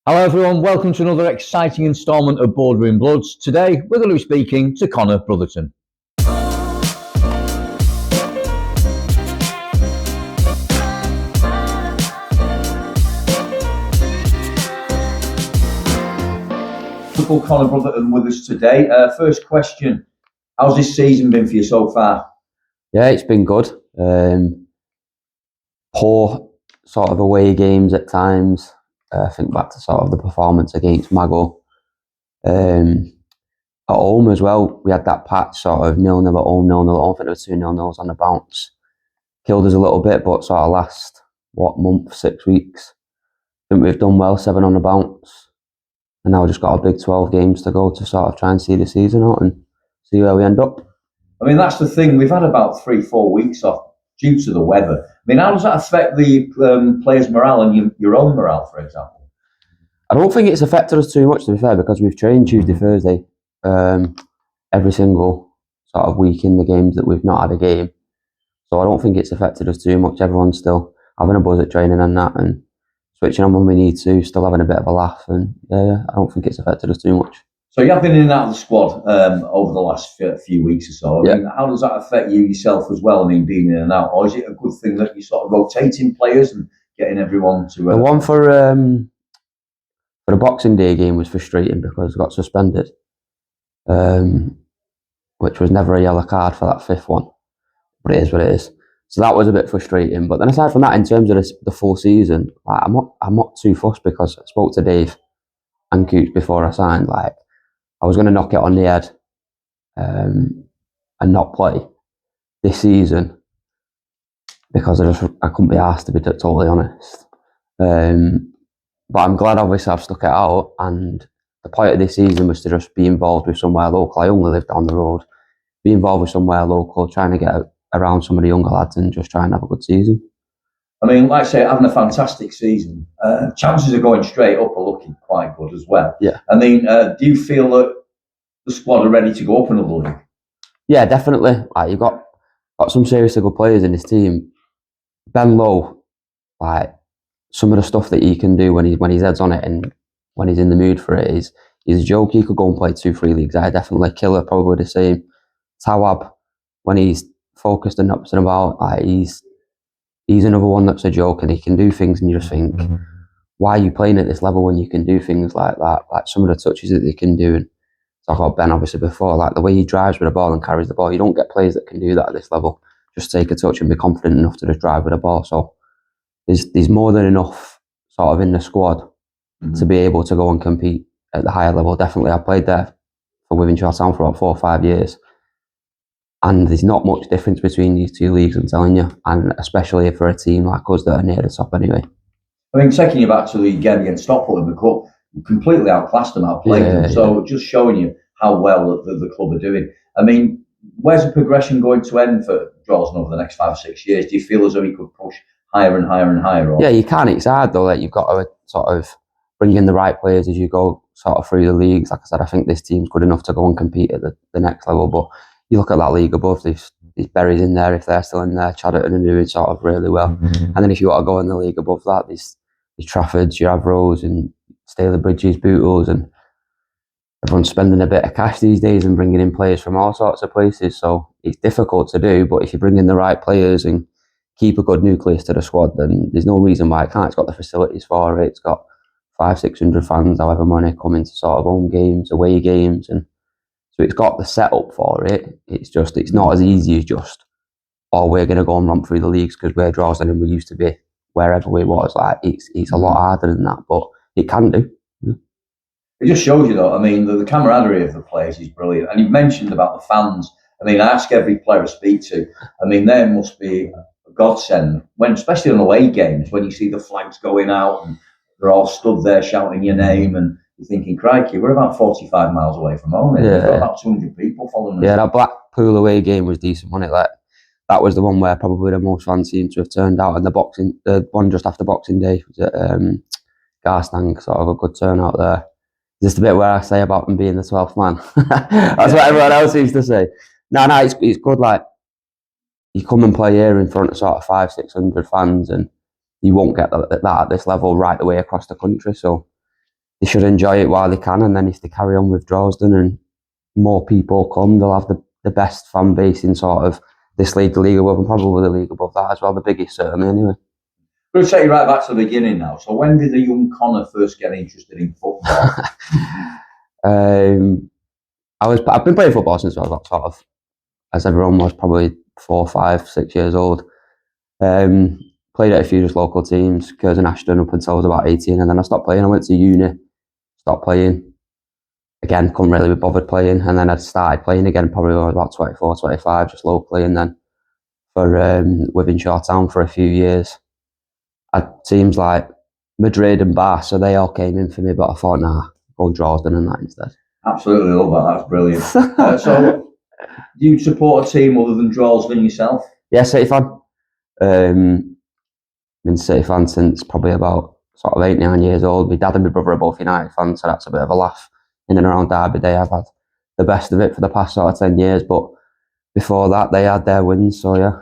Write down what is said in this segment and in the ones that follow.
Hello everyone, welcome to another exciting instalment of Boardroom Bloods. Today, we're going to be speaking to Connor Brotherton. Wonderful Connor Brotherton with us today. First question, how's this season been for you so far? Yeah, it's been good. Poor sort of away games at times. Think back to sort of the performance against Mago. At home as well, we had that patch sort of 0-0 at home, 0-0 at home. I think there were 2 0-0s on the bounce. Killed us a little bit, but sort of last, month, 6 weeks. I think we've done well, 7 on the bounce. And now we've just got a big 12 games to go to sort of try and see the season out and see where we end up. I mean, that's the thing. We've had about 3-4 weeks off due to the weather. I mean, how does that affect the players' morale and your own morale, for example? I don't think it's affected us too much, to be fair, because we've trained Tuesday, Thursday, every single sort of week in the games that we've not had a game. So I don't think it's affected us too much. Everyone's still having a buzz at training and that, and switching on when we need to, still having a bit of a laugh. And yeah, I don't think it's affected us too much. So you have been in and out of the squad over the last few weeks or so. I mean, how does that affect you yourself as well? I mean, being in and out, or is it a good thing that you sort of rotating players and getting everyone to? The one for the Boxing Day game was frustrating because I got suspended, which was never a yellow card for that fifth one, but it is what it is. So that was a bit frustrating. But then aside from that, in terms of the full season, like, I'm not too fussed because I spoke to Dave and Cooch before I signed. Like, I was going to knock it on the head and not play this season because I couldn't be asked, to be totally honest. But I'm glad, obviously, I've stuck it out. And the point of this season was to just be involved with somewhere local. I only live down the road. Be involved with somewhere local, trying to get around some of the younger lads and just try and have a good season. I mean, like I say, having a fantastic season. Chances of going straight up are looking quite good as well. Yeah. I mean, do you feel that the squad are ready to go up another league? Yeah, definitely. Like, you've got some seriously good players in this team. Ben Lowe, like, some of the stuff that he can do when his head's on it and when he's in the mood for it is a joke. He could go and play 2-3 leagues. I definitely. Killer, probably the same. Tawab, when he's focused and ups and about, like, he's another one that's a joke, and he can do things and you just think, why are you playing at this level when you can do things like that? Like some of the touches that they can do. And talk about Ben obviously before, like the way he drives with the ball and carries the ball. You don't get players that can do that at this level. Just take a touch and be confident enough to just drive with the ball. So there's more than enough sort of in the squad to be able to go and compete at the higher level. Definitely, I played there for Wivenshaw Town for about 4 or 5 years. And there's not much difference between these two leagues, I'm telling you, and especially for a team like us that are near the top anyway. I mean, taking you back to the game against Stockport in the cup, you completely outclassed them, outplayed them. So just showing you how well the club are doing. I mean, where's the progression going to end for Droylsden over the next 5 or 6 years? Do you feel as though you could push higher and higher and higher? Or? Yeah, you can. It's hard though. Like, you've got to sort of bring in the right players as you go sort of through the leagues. Like I said, I think this team's good enough to go and compete at the next level. But you look at that league above, there's Berries in there, if they're still in there. Chadderton are doing sort of really well. And then if you want to go in the league above that, there's Traffords, your Avros and Staley Bridges, Bootles, and everyone's spending a bit of cash these days and bringing in players from all sorts of places. So it's difficult to do, but if you bring in the right players and keep a good nucleus to the squad, then there's no reason why it can't. It's got the facilities for it. It's got 500-600 fans, however many, coming to sort of home games, away games, and so it's got the setup for it. It's not as easy as just, we're going to go and romp through the leagues because we're Droylsden and we used to be wherever we was. Like, it's a lot harder than that, but it can do. It just shows you, though. I mean, the camaraderie of the players is brilliant. And you mentioned about the fans. I mean, I ask every player I speak to. I mean, there must be a godsend when, especially on away games, when you see the flags going out and they're all stood there shouting your name, and you're thinking, crikey, we're about 45 miles away from home. We've got about 200 people following us. Yeah, that Blackpool away game was decent, wasn't it? Like, that was the one where probably the most fans seemed to have turned out. And the one just after Boxing Day was at Garstang, sort of a good turnout there. Just the bit where I say about them being the 12th man. That's what everyone else used to say. No, it's good. Like, you come and play here in front of sort of 500-600 fans, and you won't get that at this level right the way across the country. So they should enjoy it while they can, and then if they carry on with Droylsden and more people come, they'll have the best fan base in sort of this league, the league above, and probably the league above that as well, the biggest certainly anyway. I'm going to take you right back to the beginning now. So when did the young Connor first get interested in football? I've been playing football since I was sort of, as everyone was, probably 4, 5, 6 years old. Played at a few just local teams, Curzon, Ashton, up until I was about 18, and then I stopped playing. I went to uni, stopped playing. Again, couldn't really be bothered playing, and then I started playing again probably when I was about 24, 25, just locally, and then for within Shoretown for a few years. Teams like Madrid and Barca, they all came in for me, but I thought, nah, go Droylsden and that instead. Absolutely love that. That's brilliant. So, do you support a team other than Droylsden yourself? Yeah, City fan. Been City fan since probably about sort of 8, 9 years old. My dad and my brother are both United fans, so that's a bit of a laugh. In and around Derby Day, I've had the best of it for the past sort of 10 years, but before that, they had their wins, so yeah.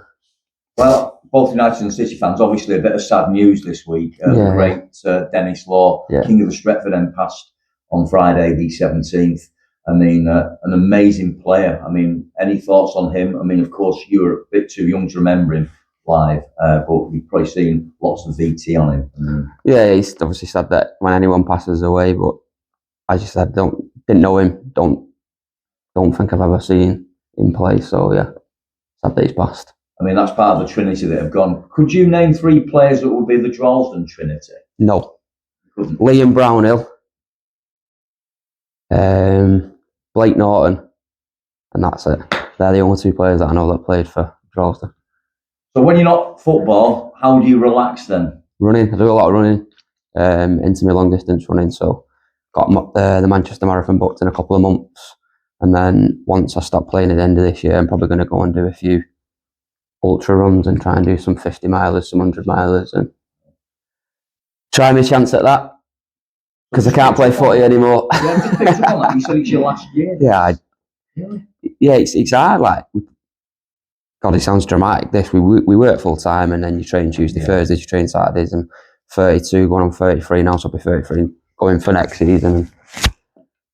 Well, both United and City fans, obviously a bit of sad news this week. The great Dennis Lawking, King of the Stretford End, passed on Friday the 17th. I mean, an amazing player. I mean, any thoughts on him? I mean, of course, you're a bit too young to remember him live, but you've probably seen lots of VT on him. Yeah, he's obviously said that when anyone passes away, but as you said, didn't know him, don't think I've ever seen him play, so yeah, sad that he's passed. I mean, that's part of the Trinity that have gone. Could you name 3 players that would be the Droylsden Trinity? No. Couldn't. Liam Brownhill, Blake Norton, and that's it. They're the only 2 players that I know that played for Droylsden. So when you're not football, how do you relax then? Running. I do a lot of running, into my long distance running, so got the Manchester Marathon booked in a couple of months, and then once I stop playing at the end of this year, I'm probably going to go and do a few ultra runs and try and do some 50 milers, some 100 milers, and try my chance at that, because I can't play footy anymore. Yeah, just picked up on that. You said it's your last year. Yeah, it's hard. Like, God, it sounds dramatic. We work full time, and then you train Tuesday, Thursdays, you train Saturdays, and 32, going on 33 now, so I'll be 33 going for next season.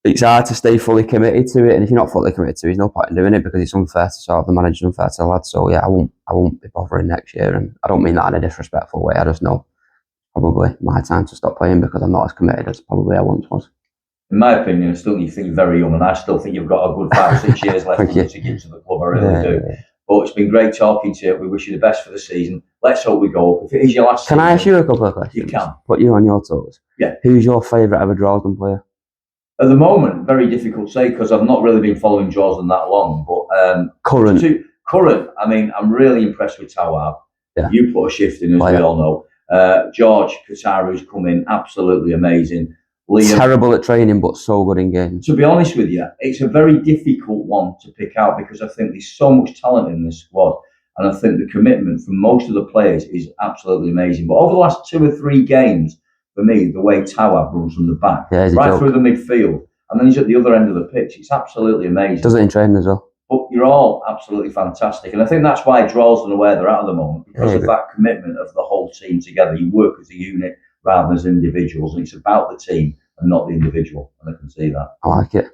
It's hard to stay fully committed to it, and if you're not fully committed to it, there's no point in doing it, because it's unfair to sort of the manager, unfair to the lads. So yeah, I won't be bothering next year, and I don't mean that in a disrespectful way. I just know probably my time to stop playing, because I'm not as committed as probably I once was. In my opinion, I still think you're very young, and I still think you've got a good 5 or 6 years left to give to the club. I really do. Yeah. But it's been great talking to you. We wish you the best for the season. Let's hope we go up. If it is your last season, I ask you a couple of questions? You can. Put you on your toes. Yeah. Who's your favourite ever Droylsden player? At the moment, very difficult to say, because I've not really been following Droylsden that long. But current, I mean, I'm really impressed with Tawab. Yeah. You put a shift in, as we all know. George Kataru's come in, absolutely amazing. Liam, terrible at training, but so good in games. To be honest with you, it's a very difficult one to pick out, because I think there's so much talent in this squad, and I think the commitment from most of the players is absolutely amazing. But over the last 2 or 3 games, for me, the way Tawab runs from the back, right through the midfield, and then he's at the other end of the pitch, it's absolutely amazing. Does it in training as well. But you're all absolutely fantastic, and I think that's why Droylsden are where they're at the moment, because of that commitment of the whole team together. You work as a unit rather than as individuals, and it's about the team and not the individual, and I can see that. I like it.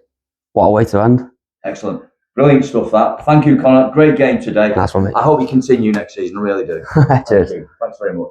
What a way to end. Excellent. Brilliant stuff, that. Thank you, Connor. Great game today. Nice one, mate. I hope you continue next season, I really do. Cheers. Thanks very much.